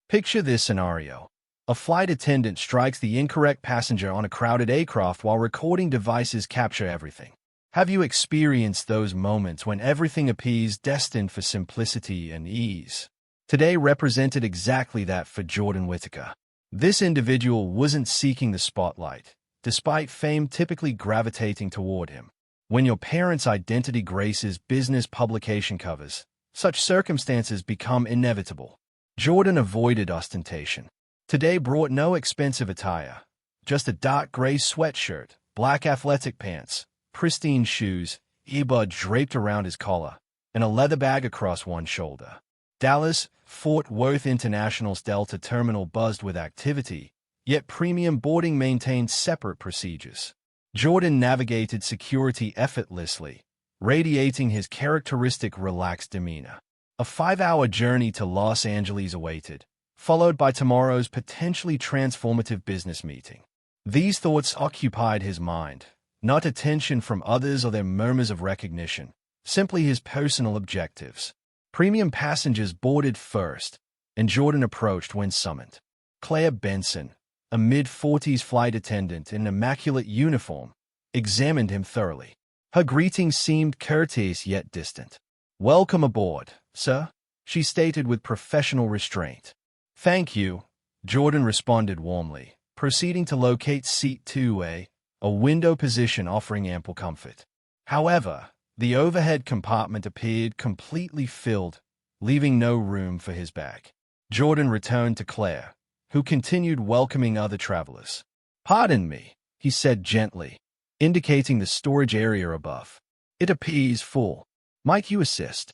Picture this scenario. A flight attendant strikes the incorrect passenger on a crowded aircraft while recording devices capture everything. Have you experienced those moments when everything appears destined for simplicity and ease? Today represented exactly that for Jordan Whittaker. This individual wasn't seeking the spotlight, despite fame typically gravitating toward him. When your parents' identity graces business publication covers, such circumstances become inevitable. Jordan avoided ostentation. Today brought no expensive attire, just a dark gray sweatshirt, black athletic pants, pristine shoes, earbud draped around his collar, and a leather bag across one shoulder. Dallas, Fort Worth International's Delta terminal buzzed with activity, yet premium boarding maintained separate procedures. Jordan navigated security effortlessly, radiating his characteristic relaxed demeanor. A 5-hour journey to Los Angeles awaited, followed by tomorrow's potentially transformative business meeting. These thoughts occupied his mind, not attention from others or their murmurs of recognition, simply his personal objectives. Premium passengers boarded first, and Jordan approached when summoned. Claire Benson, a mid-40s flight attendant in an immaculate uniform, examined him thoroughly. Her greeting seemed courteous yet distant. "Welcome aboard, sir," she stated with professional restraint. "Thank you," Jordan responded warmly, proceeding to locate seat 2A, a window position offering ample comfort. However, the overhead compartment appeared completely filled, leaving no room for his bag. Jordan returned to Claire, who continued welcoming other travelers. "Pardon me," he said gently, indicating the storage area above. "It appears full. Might you assist?"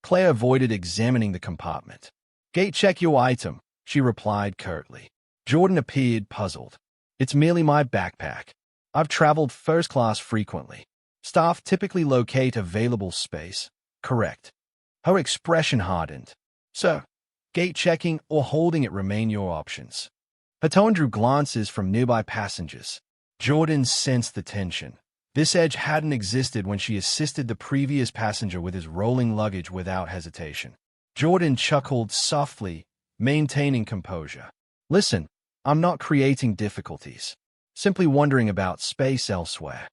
Claire avoided examining the compartment. "Gate check your item," she replied curtly. Jordan appeared puzzled. "It's merely my backpack. I've traveled first class frequently. Staff typically locate available space." "Correct." Her expression hardened. "Sir, gate checking or holding it remain your options." Her tone drew glances from nearby passengers. Jordan sensed the tension. This edge hadn't existed when she assisted the previous passenger with his rolling luggage without hesitation. Jordan chuckled softly, maintaining composure. "Listen, I'm not creating difficulties. Simply wondering about space elsewhere."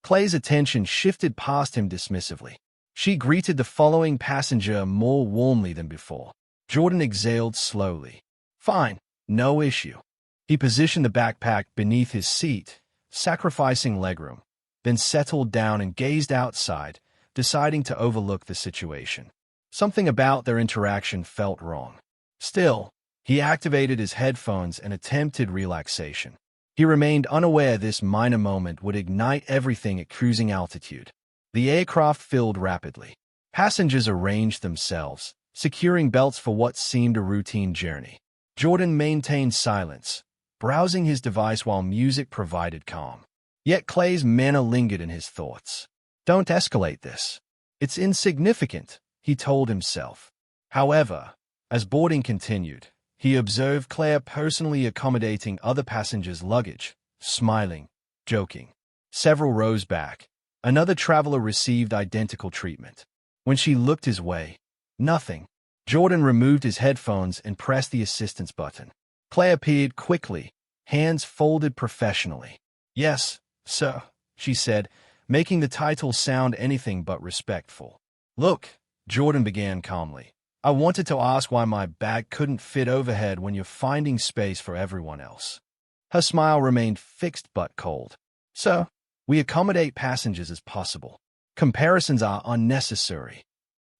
Clay's attention shifted past him dismissively. She greeted the following passenger more warmly than before. Jordan exhaled slowly. "Fine, no issue." He positioned the backpack beneath his seat, sacrificing legroom, then settled down and gazed outside, deciding to overlook the situation. Something about their interaction felt wrong. Still, he activated his headphones and attempted relaxation. He remained unaware this minor moment would ignite everything at cruising altitude. The aircraft filled rapidly. Passengers arranged themselves, securing belts for what seemed a routine journey. Jordan maintained silence, browsing his device while music provided calm. Yet Clay's manner lingered in his thoughts. "Don't escalate this. It's insignificant," he told himself. However, as boarding continued, he observed Claire personally accommodating other passengers' luggage, smiling, joking. Several rows back, another traveler received identical treatment. When she looked his way, nothing. Jordan removed his headphones and pressed the assistance button. Claire appeared quickly, hands folded professionally. "Yes, sir," she said, making the title sound anything but respectful. "Look," Jordan began calmly, "I wanted to ask why my bag couldn't fit overhead when you're finding space for everyone else." Her smile remained fixed but cold. "Sir, we accommodate passengers as possible. Comparisons are unnecessary."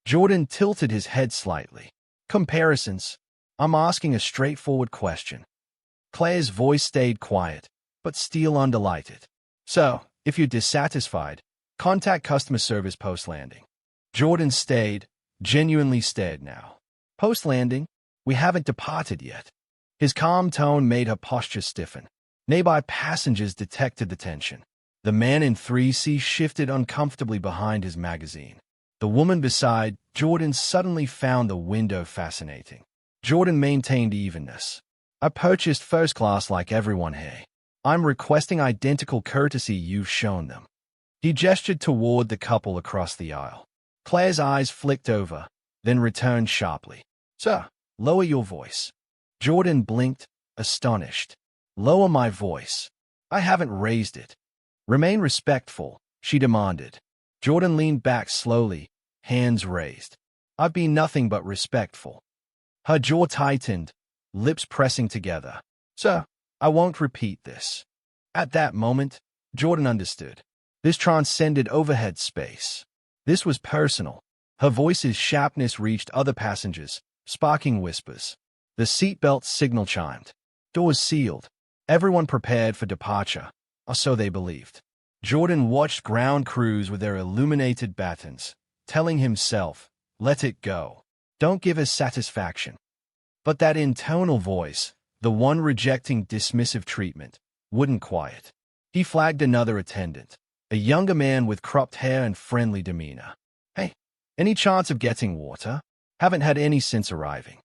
Jordan tilted his head slightly. "Comparisons? I'm asking a straightforward question." Claire's voice stayed quiet, but still undelighted. "So, if you're dissatisfied, contact customer service post-landing." Jordan stayed, genuinely stared now. "Post-landing? We haven't departed yet." His calm tone made her posture stiffen. Nearby passengers detected the tension. The man in 3C shifted uncomfortably behind his magazine. The woman beside Jordan suddenly found the window fascinating. Jordan maintained evenness. "I purchased first class like everyone here. I'm requesting identical courtesy you've shown them." He gestured toward the couple across the aisle. Claire's eyes flicked over, then returned sharply. "Sir, lower your voice." Jordan blinked, astonished. Lower my voice. I haven't raised it. Remain respectful, she demanded. Jordan leaned back slowly, hands raised. I've been nothing but respectful. Her jaw tightened, lips pressing together. Sir, I won't repeat this. At that moment, Jordan understood. This transcended overhead space. This was personal. Her voice's sharpness reached other passengers, sparking whispers. The seatbelt signal chimed. Doors sealed. Everyone prepared for departure, or so they believed. Jordan watched ground crews with their illuminated batons, telling himself, let it go. Don't give us satisfaction. But that internal voice, the one rejecting dismissive treatment, wouldn't quiet. He flagged another attendant, a younger man with cropped hair and friendly demeanor. Hey, any chance of getting water? Haven't had any since arriving.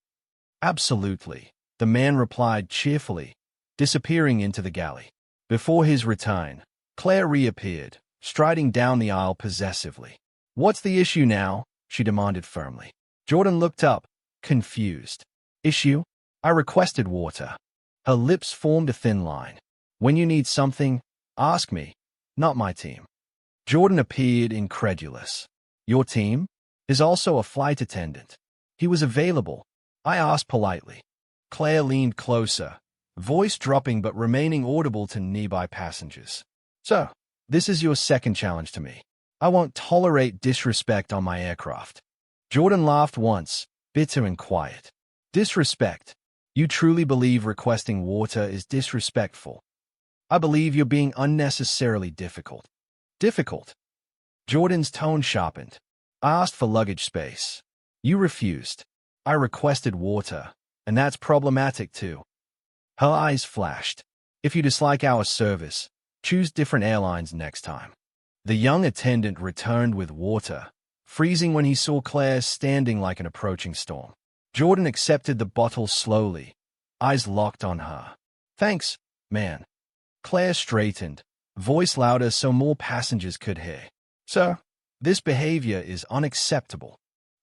Absolutely, the man replied cheerfully, disappearing into the galley. Before his return, Claire reappeared, striding down the aisle possessively. What's the issue now? She demanded firmly. Jordan looked up, confused. Issue? I requested water. Her lips formed a thin line. When you need something, ask me, not my team. Jordan appeared incredulous. Your team? Is also a flight attendant. He was available. I asked politely. Claire leaned closer, voice dropping but remaining audible to nearby passengers. So, this is your second challenge to me. I won't tolerate disrespect on my aircraft. Jordan laughed once, bitter and quiet. Disrespect? You truly believe requesting water is disrespectful? I believe you're being unnecessarily difficult. Difficult? Jordan's tone sharpened. I asked for luggage space. You refused. I requested water, and that's problematic too. Her eyes flashed. If you dislike our service, choose different airlines next time. The young attendant returned with water, freezing when he saw Claire standing like an approaching storm. Jordan accepted the bottle slowly, eyes locked on her. Thanks, man. Claire straightened, voice louder so more passengers could hear. Sir, this behavior is unacceptable.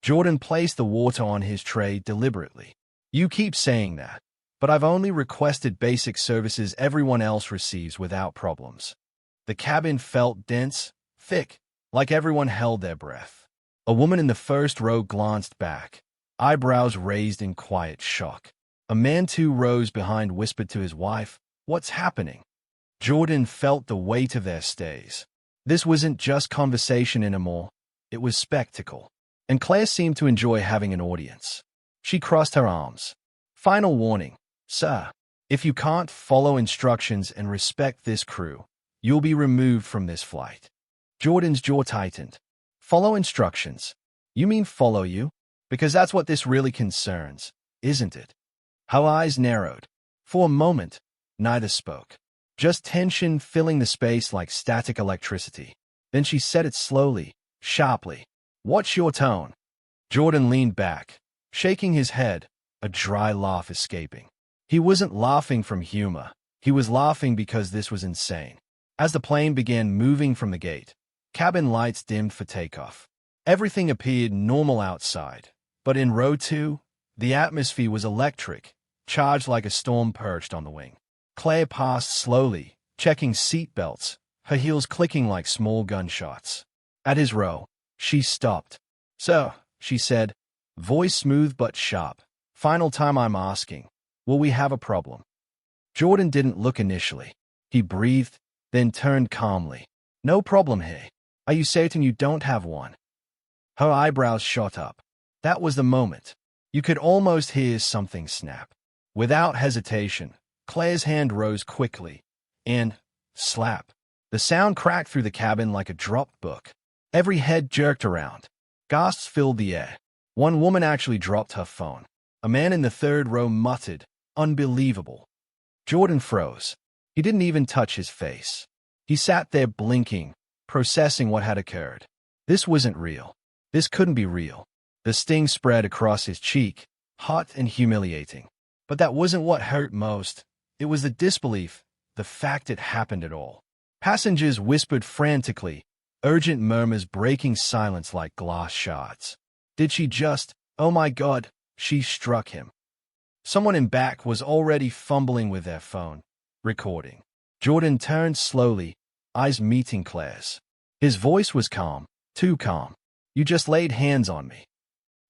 Jordan placed the water on his tray deliberately. You keep saying that, but I've only requested basic services everyone else receives without problems. The cabin felt dense, thick, like everyone held their breath. A woman in the first row glanced back, eyebrows raised in quiet shock. A man 2 rows behind whispered to his wife, "What's happening?" Jordan felt the weight of their stays. This wasn't just conversation anymore, it was spectacle. And Claire seemed to enjoy having an audience. She crossed her arms. Final warning, sir. If you can't follow instructions and respect this crew, you'll be removed from this flight. Jordan's jaw tightened. Follow instructions? You mean follow you? Because that's what this really concerns, isn't it? Her eyes narrowed. For a moment, neither spoke. Just tension filling the space like static electricity. Then she said it slowly, sharply. What's your tone? Jordan leaned back, shaking his head, a dry laugh escaping. He wasn't laughing from humor. He was laughing because this was insane. As the plane began moving from the gate, cabin lights dimmed for takeoff. Everything appeared normal outside, but in row 2, the atmosphere was electric, charged like a storm perched on the wing. Claire passed slowly, checking seatbelts, her heels clicking like small gunshots. At his row, she stopped. So, she said, voice smooth but sharp. Final time I'm asking, will we have a problem? Jordan didn't look initially. He breathed, then turned calmly. No problem here. Are you certain you don't have one? Her eyebrows shot up. That was the moment. You could almost hear something snap. Without hesitation, Claire's hand rose quickly, and, slap. The sound cracked through the cabin like a dropped book. Every head jerked around. Gasps filled the air. One woman actually dropped her phone. A man in the third row muttered, "Unbelievable." Jordan froze. He didn't even touch his face. He sat there blinking, processing what had occurred. This wasn't real. This couldn't be real. The sting spread across his cheek, hot and humiliating. But that wasn't what hurt most. It was the disbelief, the fact it happened at all. Passengers whispered frantically, urgent murmurs breaking silence like glass shards. Did she just, oh my God, she struck him. Someone in back was already fumbling with their phone, recording. Jordan turned slowly, eyes meeting Claire's. His voice was calm, too calm. You just laid hands on me.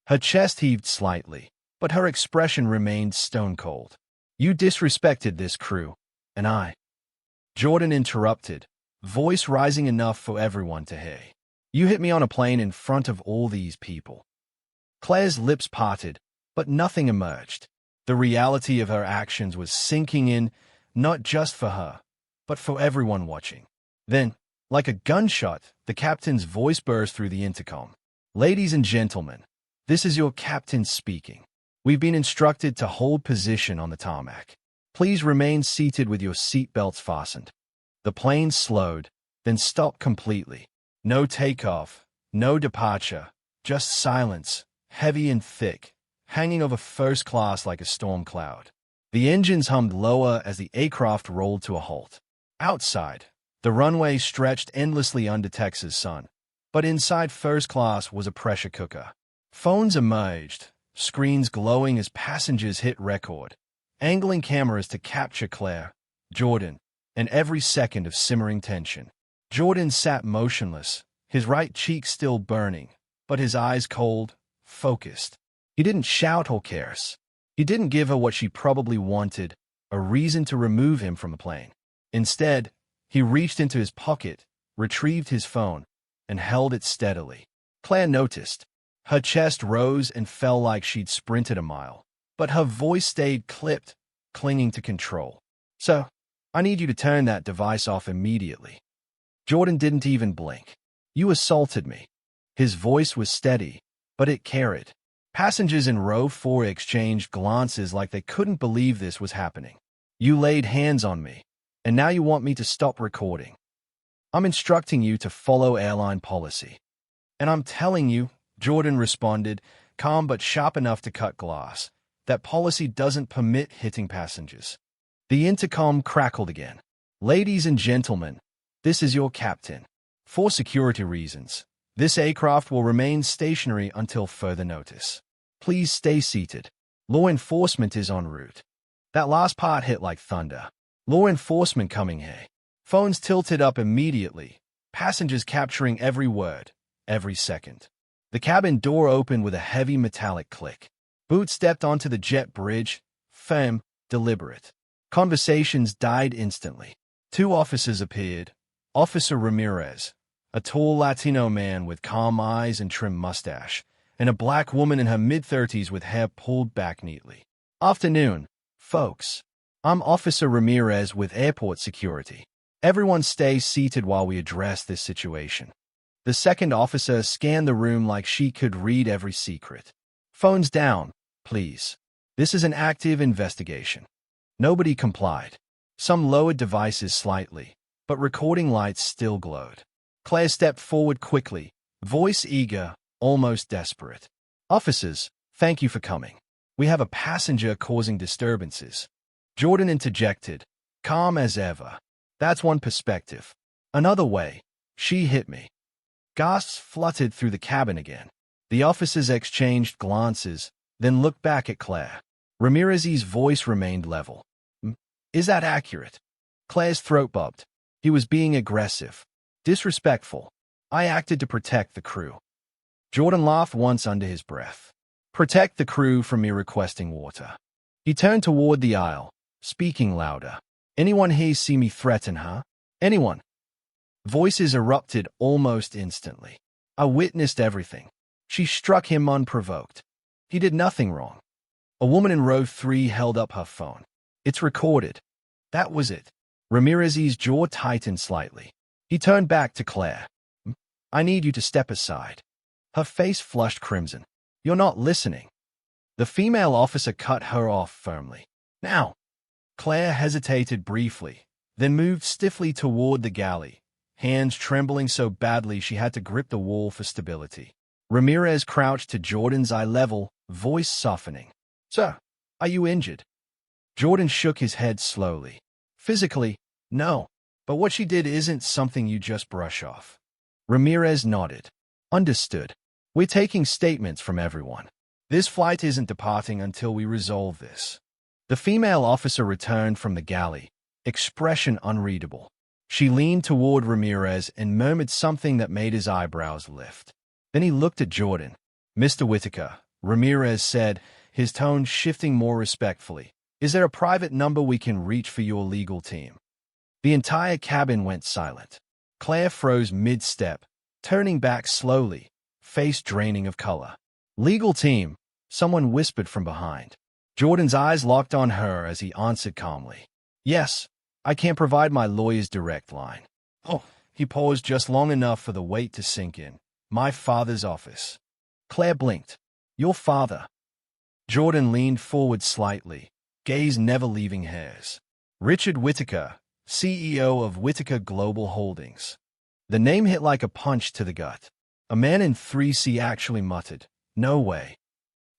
Her chest heaved slightly, but her expression remained stone cold. You disrespected this crew, and I. Jordan interrupted, voice rising enough for everyone to hear. You hit me on a plane in front of all these people. Claire's lips parted, but nothing emerged. The reality of her actions was sinking in, not just for her, but for everyone watching. Then, like a gunshot, the captain's voice burst through the intercom. Ladies and gentlemen, this is your captain speaking. We've been instructed to hold position on the tarmac. Please remain seated with your seatbelts fastened. The plane slowed, then stopped completely. No takeoff, no departure, just silence, heavy and thick, hanging over first class like a storm cloud. The engines hummed lower as the aircraft rolled to a halt. Outside, the runway stretched endlessly under Texas sun, but inside first class was a pressure cooker. Phones emerged, screens glowing as passengers hit record, angling cameras to capture Claire, Jordan, and every second of simmering tension. Jordan sat motionless, his right cheek still burning, but his eyes cold, focused. He didn't shout or curse. He didn't give her what she probably wanted, a reason to remove him from the plane. Instead, he reached into his pocket, retrieved his phone, and held it steadily. Claire noticed. Her chest rose and fell like she'd sprinted a mile, but her voice stayed clipped, clinging to control. So, I need you to turn that device off immediately. Jordan didn't even blink. You assaulted me. His voice was steady, but it carried. Passengers in row 4 exchanged glances like they couldn't believe this was happening. You laid hands on me, and now you want me to stop recording. I'm instructing you to follow airline policy. And I'm telling you, Jordan responded, calm but sharp enough to cut glass, that policy doesn't permit hitting passengers. The intercom crackled again. Ladies and gentlemen, this is your captain. For security reasons, this aircraft will remain stationary until further notice. Please stay seated. Law enforcement is en route. That last part hit like thunder. Law enforcement coming here. Phones tilted up immediately, passengers capturing every word, every second. The cabin door opened with a heavy metallic click. Boots stepped onto the jet bridge, firm, deliberate. Conversations died instantly. 2 officers appeared. Officer Ramirez, a tall Latino man with calm eyes and trim mustache, and a black woman in her mid-30s with hair pulled back neatly. Afternoon, folks. I'm Officer Ramirez with airport security. Everyone stay seated while we address this situation. The second officer scanned the room like she could read every secret. Phones down, please. This is an active investigation. Nobody complied. Some lowered devices slightly, but recording lights still glowed. Claire stepped forward quickly, voice eager, almost desperate. Officers, thank you for coming. We have a passenger causing disturbances. Jordan interjected, calm as ever. That's one perspective. Another way, she hit me. Gasps fluttered through the cabin again. The officers exchanged glances, then looked back at Claire. Ramirez's voice remained level. Is that accurate? Claire's throat bobbed. He was being aggressive, disrespectful. I acted to protect the crew. Jordan laughed once under his breath. Protect the crew from me requesting water. He turned toward the aisle, speaking louder. Anyone here see me threaten her? Anyone? Voices erupted almost instantly. I witnessed everything. She struck him unprovoked. He did nothing wrong. A woman in row 3 held up her phone. It's recorded. That was it. Ramirez's jaw tightened slightly. He turned back to Claire. I need you to step aside. Her face flushed crimson. You're not listening. The female officer cut her off firmly. Now. Claire hesitated briefly, then moved stiffly toward the galley, hands trembling so badly she had to grip the wall for stability. Ramirez crouched to Jordan's eye level, voice softening. Sir, are you injured? Jordan shook his head slowly. Physically, no, but what she did isn't something you just brush off. Ramirez nodded. Understood. We're taking statements from everyone. This flight isn't departing until we resolve this. The female officer returned from the galley, expression unreadable. She leaned toward Ramirez and murmured something that made his eyebrows lift. Then he looked at Jordan. "Mr. Whitaker," Ramirez said, his tone shifting more respectfully. "Is there a private number we can reach for your legal team?" The entire cabin went silent. Claire froze mid-step, turning back slowly, face draining of color. "Legal team," someone whispered from behind. Jordan's eyes locked on her as he answered calmly. "Yes, I can't provide my lawyer's direct line." "Oh," he paused just long enough for the weight to sink in. "My father's office." Claire blinked. "Your father?" Jordan leaned forward slightly, gaze never leaving hers. "Richard Whitaker, CEO of Whitaker Global Holdings." The name hit like a punch to the gut. A man in 3C actually muttered, "No way."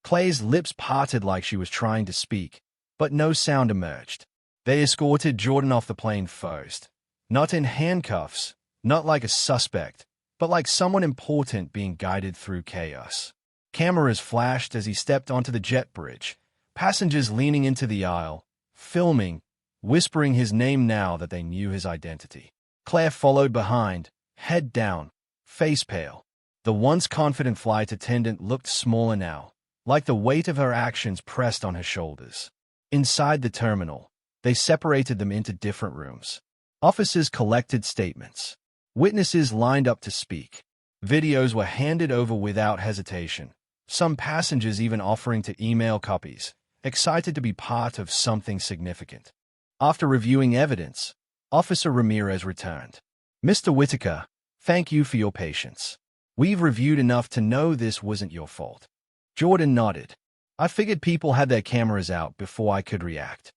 Claire's lips parted like she was trying to speak, but no sound emerged. They escorted Jordan off the plane first. Not in handcuffs, not like a suspect, but like someone important being guided through chaos. Cameras flashed as he stepped onto the jet bridge, passengers leaning into the aisle, filming, whispering his name now that they knew his identity. Claire followed behind, head down, face pale. The once confident flight attendant looked smaller now, like the weight of her actions pressed on her shoulders. Inside the terminal, they separated them into different rooms. Officers collected statements. Witnesses lined up to speak. Videos were handed over without hesitation, some passengers even offering to email copies, excited to be part of something significant. After reviewing evidence, Officer Ramirez returned. "Mr. Whitaker, thank you for your patience. We've reviewed enough to know this wasn't your fault." Jordan nodded. "I figured people had their cameras out before I could react.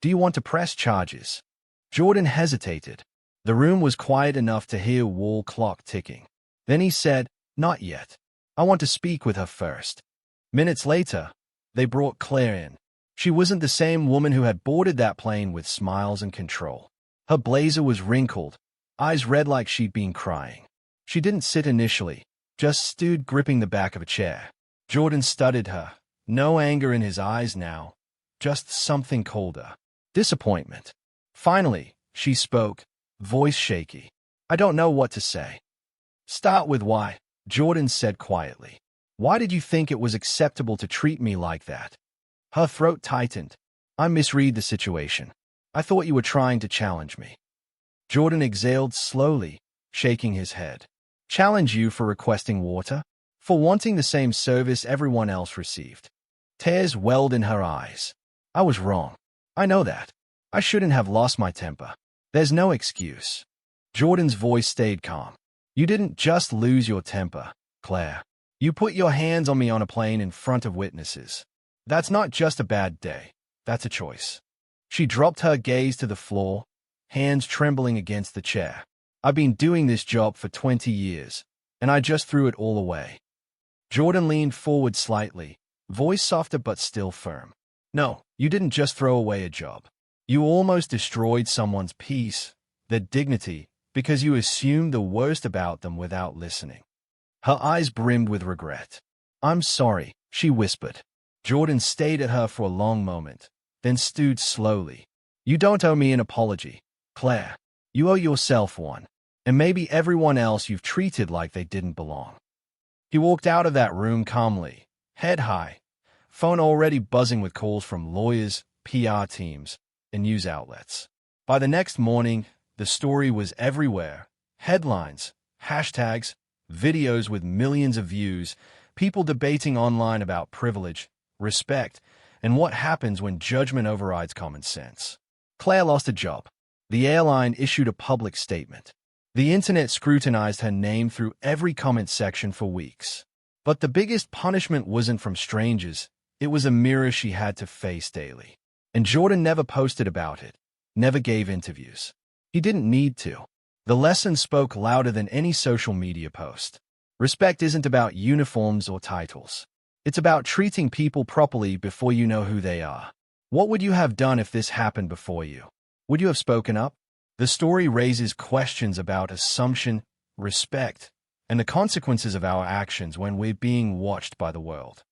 Do you want to press charges?" Jordan hesitated. The room was quiet enough to hear wall clock ticking. Then he said, "Not yet. I want to speak with her first." Minutes later, they brought Claire in. She wasn't the same woman who had boarded that plane with smiles and control. Her blazer was wrinkled, eyes red like she'd been crying. She didn't sit initially, just stood gripping the back of a chair. Jordan studied her, no anger in his eyes now, just something colder. Disappointment. Finally, she spoke, voice shaky. "I don't know what to say." "Start with why," Jordan said quietly. "Why did you think it was acceptable to treat me like that?" Her throat tightened. "I misread the situation. I thought you were trying to challenge me." Jordan exhaled slowly, shaking his head. "Challenge you for requesting water? For wanting the same service everyone else received?" Tears welled in her eyes. "I was wrong. I know that. I shouldn't have lost my temper. There's no excuse." Jordan's voice stayed calm. "You didn't just lose your temper, Claire. You put your hands on me on a plane in front of witnesses. That's not just a bad day. That's a choice." She dropped her gaze to the floor, hands trembling against the chair. "I've been doing this job for 20 years, and I just threw it all away." Jordan leaned forward slightly, voice softer but still firm. "No, you didn't just throw away a job. You almost destroyed someone's peace, their dignity, because you assumed the worst about them without listening." Her eyes brimmed with regret. "I'm sorry," she whispered. Jordan stayed at her for a long moment, then stood slowly. "You don't owe me an apology, Claire. You owe yourself one, and maybe everyone else you've treated like they didn't belong." He walked out of that room calmly, head high, phone already buzzing with calls from lawyers, PR teams, and news outlets. By the next morning, the story was everywhere. Headlines, hashtags, videos with millions of views, people debating online about privilege, respect, and what happens when judgment overrides common sense. Claire lost a job. The airline issued a public statement. The internet scrutinized her name through every comment section for weeks. But the biggest punishment wasn't from strangers. It was a mirror she had to face daily. And Jordan never posted about it, never gave interviews. He didn't need to. The lesson spoke louder than any social media post. Respect isn't about uniforms or titles. It's about treating people properly before you know who they are. What would you have done if this happened before you? Would you have spoken up? The story raises questions about assumption, respect, and the consequences of our actions when we're being watched by the world.